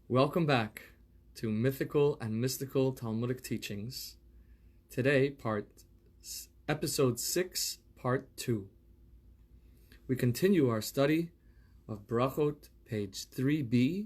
Welcome back to Mythical and Mystical Talmudic Teachings. Today, episode 6, part 2. We continue our study of Brachot, page 3b,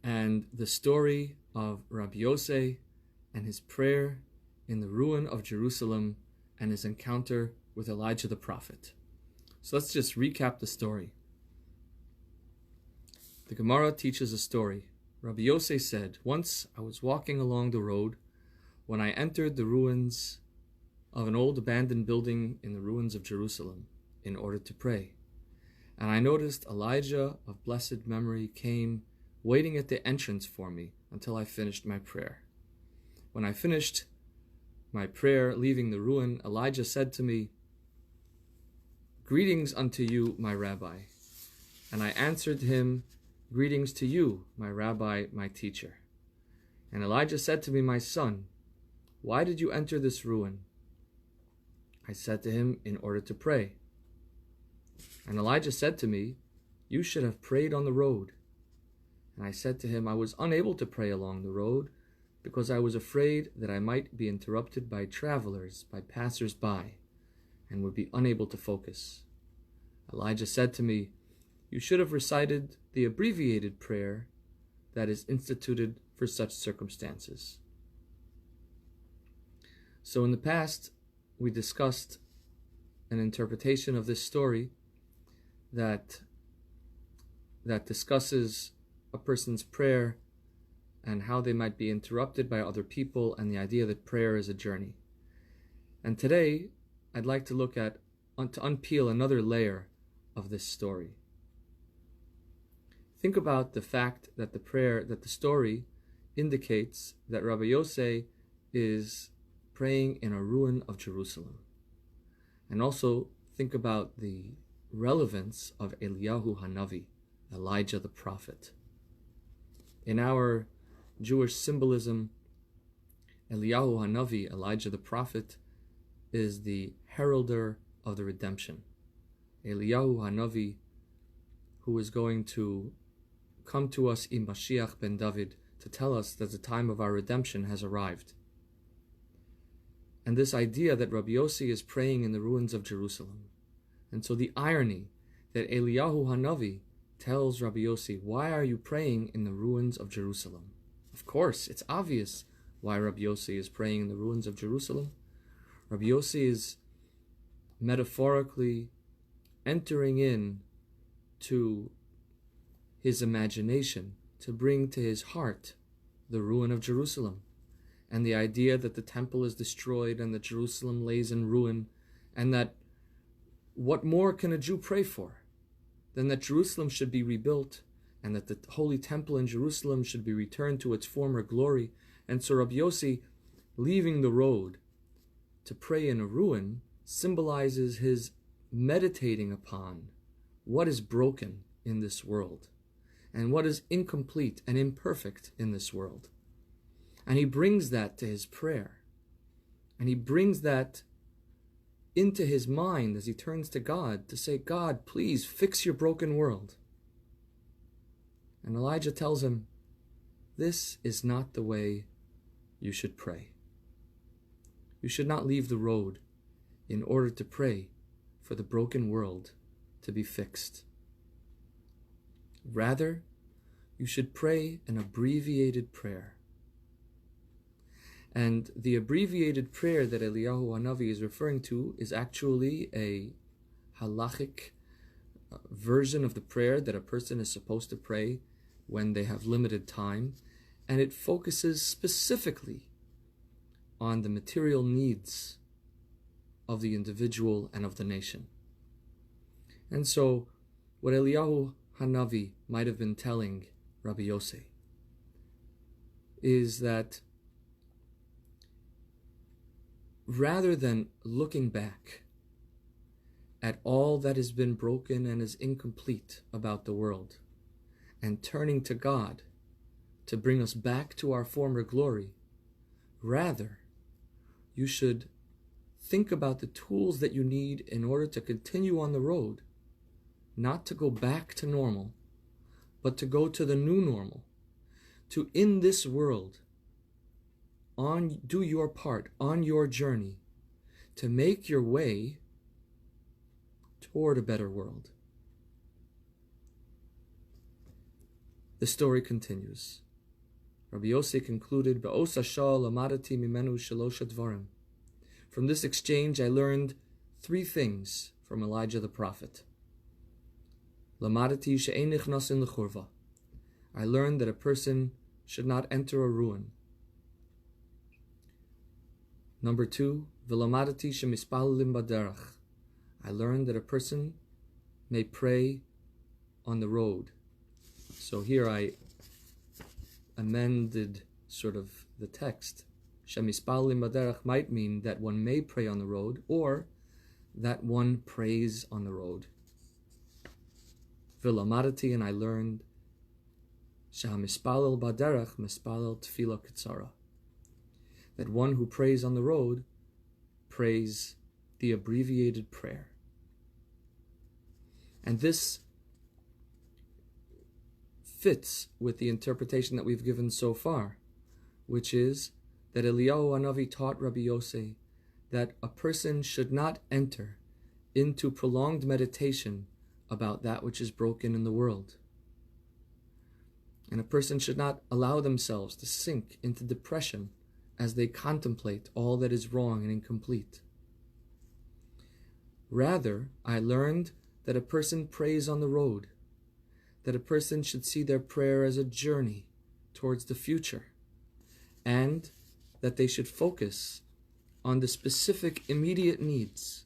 and the story of Rabbi Yossi and his prayer in the ruin of Jerusalem and his encounter with Elijah the prophet. So let's just recap the story. The Gemara teaches a story. Rabbi Yossi said, "Once I was walking along the road when I entered the ruins of an old abandoned building in the ruins of Jerusalem in order to pray. And I noticed Elijah of blessed memory came waiting at the entrance for me until I finished my prayer. When I finished my prayer leaving the ruin, Elijah said to me, 'Greetings unto you, my rabbi.' And I answered him, 'Greetings to you, my rabbi, my teacher.' And Elijah said to me, 'My son, why did you enter this ruin?' I said to him, 'In order to pray.' And Elijah said to me, 'You should have prayed on the road.' And I said to him, 'I was unable to pray along the road because I was afraid that I might be interrupted by travelers, by passers-by, and would be unable to focus.' Elijah said to me, 'You should have recited the abbreviated prayer that is instituted for such circumstances.'" So in the past, we discussed an interpretation of this story that discusses a person's prayer and how they might be interrupted by other people, and the idea that prayer is a journey. And today, I'd like to look at, to unpeel another layer of this story. Think about the fact that the story indicates that Rabbi Yossi is praying in a ruin of Jerusalem. And also think about the relevance of Eliyahu Hanavi, Elijah the prophet. In our Jewish symbolism, Eliyahu Hanavi, Elijah the prophet, is the heralder of the redemption. Eliyahu Hanavi, who is going to come to us in Mashiach ben David to tell us that the time of our redemption has arrived. And this idea that Rabbi Yossi is praying in the ruins of Jerusalem. And so the irony that Eliyahu Hanavi tells Rabbi Yossi, "Why are you praying in the ruins of Jerusalem?" Of course, it's obvious why Rabbi Yossi is praying in the ruins of Jerusalem. Rabbi Yossi is metaphorically entering in to his imagination to bring to his heart the ruin of Jerusalem, and the idea that the temple is destroyed and that Jerusalem lays in ruin, and that what more can a Jew pray for than that Jerusalem should be rebuilt and that the holy temple in Jerusalem should be returned to its former glory. And so Rabbi Yossi, leaving the road to pray in a ruin, symbolizes his meditating upon what is broken in this world and what is incomplete and imperfect in this world. And he brings that to his prayer. And he brings that into his mind as he turns to God to say, "God, please fix your broken world." And Elijah tells him, "This is not the way you should pray. You should not leave the road in order to pray for the broken world to be fixed. Rather, you should pray an abbreviated prayer." And the abbreviated prayer that Eliyahu Hanavi is referring to is actually a halachic version of the prayer that a person is supposed to pray when they have limited time, and it focuses specifically on the material needs of the individual and of the nation. And so, what Eliyahu Hanavi might have been telling Rabbi Yossi is that rather than looking back at all that has been broken and is incomplete about the world and turning to God to bring us back to our former glory, rather, you should think about the tools that you need in order to continue on the road, not to go back to normal, but to go to the new normal, to in this world, do your part on your journey to make your way toward a better world. The story continues. Rabbi Yossi concluded, "Ba'os hashal lamadati mimenu shalosha dvarim." From this exchange, I learned 3 things from Elijah the prophet. Lamadati she'ein nichnasin l'churva. I learned that a person should not enter a ruin. Number 2, v'lamadati she'mispalalim baderach. I learned that a person may pray on the road. So here I amended sort of the text. She'mispalalim baderach might mean that one may pray on the road, or that one prays on the road. V'lamadati, and I learned she'mispalel baderach mispalel tefila kitzara. That one who prays on the road prays the abbreviated prayer. And this fits with the interpretation that we've given so far, which is that Eliyahu Hanavi taught Rabbi Yossi that a person should not enter into prolonged meditation about that which is broken in the world. And a person should not allow themselves to sink into depression as they contemplate all that is wrong and incomplete. Rather, I learned that a person prays on the road, that a person should see their prayer as a journey towards the future, and that they should focus on the specific immediate needs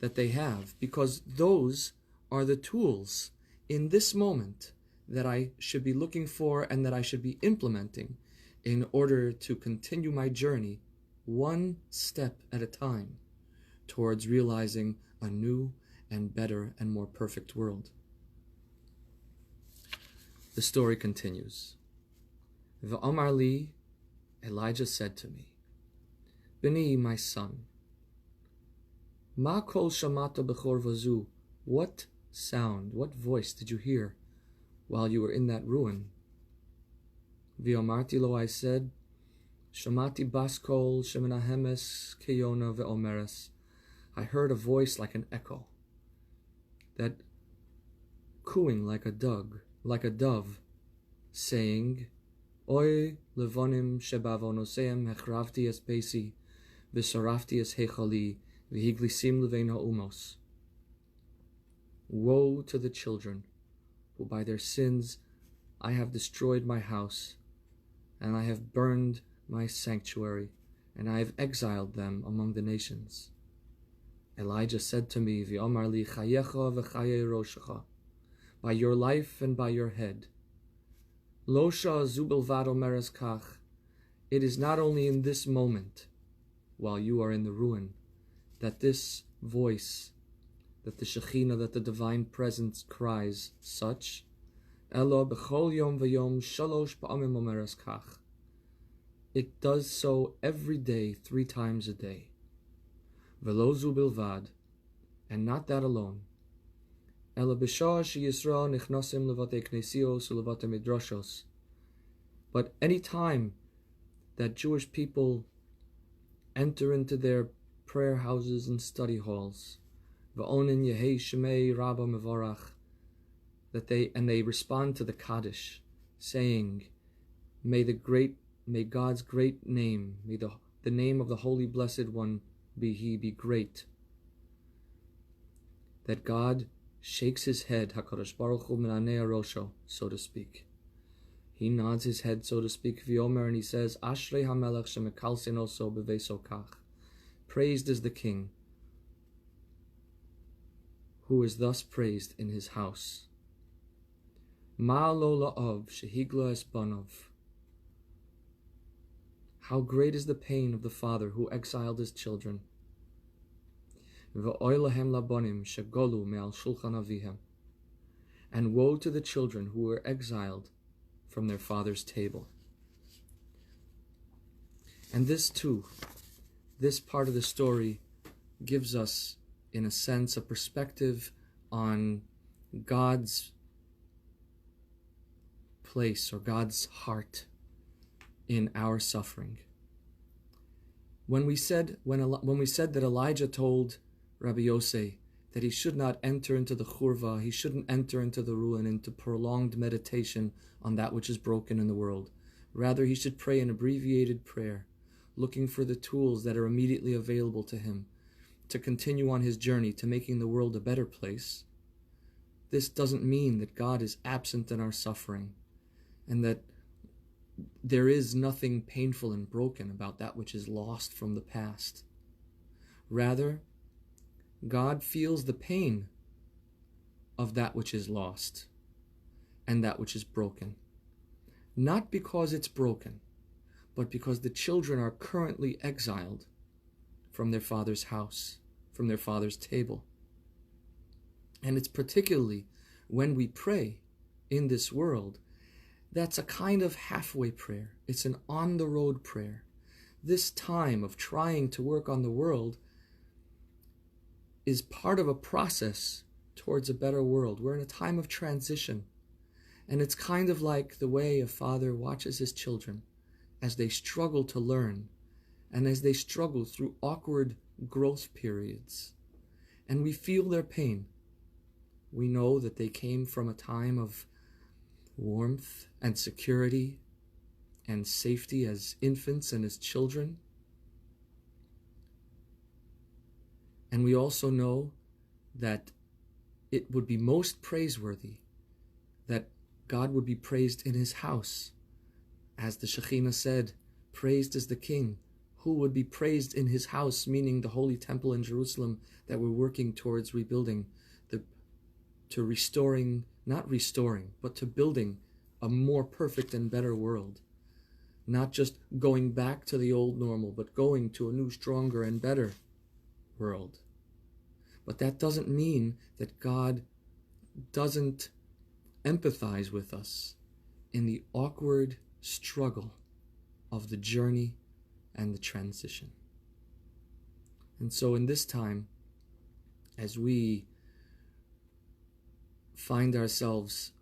that they have, because those are the tools in this moment that I should be looking for and that I should be implementing in order to continue my journey one step at a time towards realizing a new and better and more perfect world. The story continues. V'amar li, Elijah said to me, Bini, my son, ma kol shamata b'chor vazu, what sound, what voice did you hear while you were in that ruin? V'amarti lo, I said, Shamati baskol shemenahemes keyona ve'omeres. I heard a voice like an echo, that cooing like a dove, saying, Oy levonim shebavonoseim hechravti es beisi, v'sorafti es hechali, v'higlisim levein ha'umos. Woe to the children, who by their sins I have destroyed my house, and I have burned my sanctuary, and I have exiled them among the nations. Elijah said to me, V'omar li chayecha v'chayei roshecha, by your life and by your head. Lo sha'azu bilvad omeres kach, it is not only in this moment, while you are in the ruin, that this voice, that the Shekhinah, that the divine presence cries such. Elo b'chol yom v'yom shalosh pa'amim omeres kach. It does so every day, 3 times a day. V'lo zu bilvad, and not that alone. Elo b'shah she'Yisrael nichnasim levatei knesios ulevatei midrashos. But any time that Jewish people enter into their prayer houses and study halls, v'onin yehei shemei rabba mevorach, that they respond to the Kaddish, saying, May God's great name, may the name of the Holy Blessed One be great. That God shakes his head, HaKadosh Baruch Hu minanei rosho, so to speak. He nods his head, so to speak, v'yomer, and he says, Ashrei HaMelech shemekalsin oso b'veiso kach. Praised is the King, who is thus praised in his house. Ma lo la'ov shehigla es banov. How great is the pain of the father who exiled his children. V'oy lahem labonim shegolu me'al shulchan avihem. And woe to the children who were exiled from their father's table. And this too, this part of the story gives us, in a sense, a perspective on God's place or God's heart in our suffering. When we said that Elijah told Rabbi Yosei that he should not enter into the churva, he shouldn't enter into the ruin, into prolonged meditation on that which is broken in the world. Rather, he should pray an abbreviated prayer, looking for the tools that are immediately available to him to continue on his journey to making the world a better place. This doesn't mean that God is absent in our suffering and that there is nothing painful and broken about that which is lost from the past. Rather, God feels the pain of that which is lost and that which is broken. Not because it's broken, but because the children are currently exiled from their father's house, from their father's table. And it's particularly when we pray in this world, that's a kind of halfway prayer. It's an on-the-road prayer. This time of trying to work on the world is part of a process towards a better world. We're in a time of transition. And it's kind of like the way a father watches his children as they struggle to learn and as they struggle through awkward growth periods. And we feel their pain. We know that they came from a time of warmth and security and safety as infants and as children. And we also know that it would be most praiseworthy that God would be praised in his house. As the Shekhinah said, praised is the king. Who would be praised in his house, meaning the holy temple in Jerusalem that we're working towards rebuilding, to restoring, not restoring, but to building a more perfect and better world. Not just going back to the old normal, but going to a new, stronger and better world. But that doesn't mean that God doesn't empathize with us in the awkward struggle of the journey and the transition. And so in this time, as we find ourselves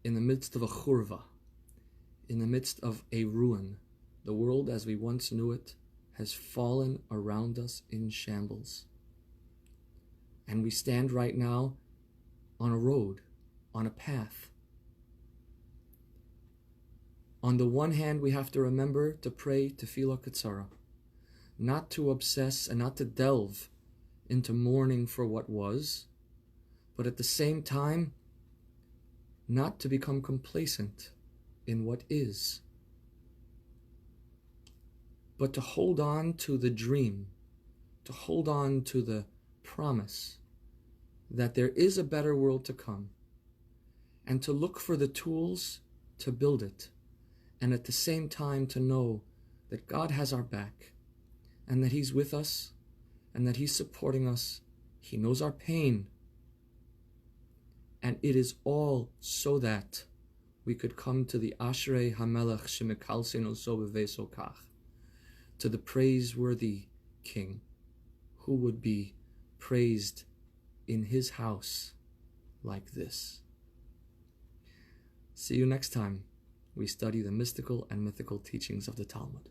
in the midst of a churva, in the midst of a ruin, the world as we once knew it has fallen around us in shambles. And we stand right now on a road, on a path. On the one hand, we have to remember to pray tefillah katsara, not to obsess and not to delve into mourning for what was, but at the same time, not to become complacent in what is, but to hold on to the dream, to hold on to the promise that there is a better world to come, and to look for the tools to build it, and at the same time to know that God has our back, and that he's with us, and that he's supporting us. He knows our pain, and it is all so that we could come to the Ashrei HaMelech Shemekalsenu So B'Veso Kach, to the praiseworthy King, who would be praised in his house like this. See you next time we study the mystical and mythical teachings of the Talmud.